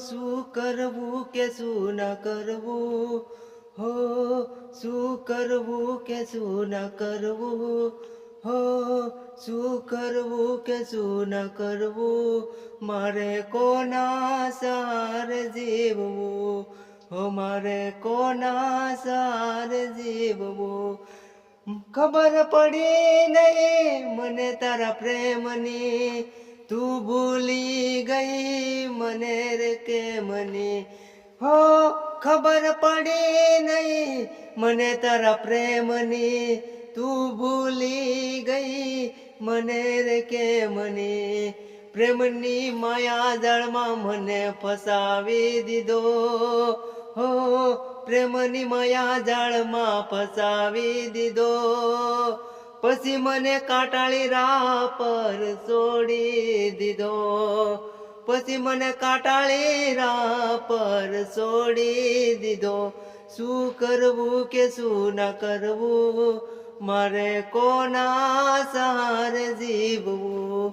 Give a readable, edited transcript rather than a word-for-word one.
શું કરવું કે શું ન કરવું, હો શું કરવું કે શું ન કરવું, હો શું કરવું કે શું ન કરવું, મારે કોના સહારે જીવવું, હો મારે કોના સહારે જીવવું. ખબર પડી નહીં મને તારા પ્રેમની, તું ભૂલી ગઈ મને રે કેમની, હો ખબર પડી નહીં મને તારા પ્રેમની, તું ભૂલી ગઈ મને રે કેમની. પ્રેમની માયા જાળમાં મને ફસાવી દીધો, હો પ્રેમની માયા જાળમાં ફસાવી દીધો. પછી મને કાંટાળી રાહ પર છોડી દીધો, પછી મને કાંટાળી રાહ પર છોડી દીધો. શું કરવું કે શું ના કરવું, મારે કોના સહારે જીવવું.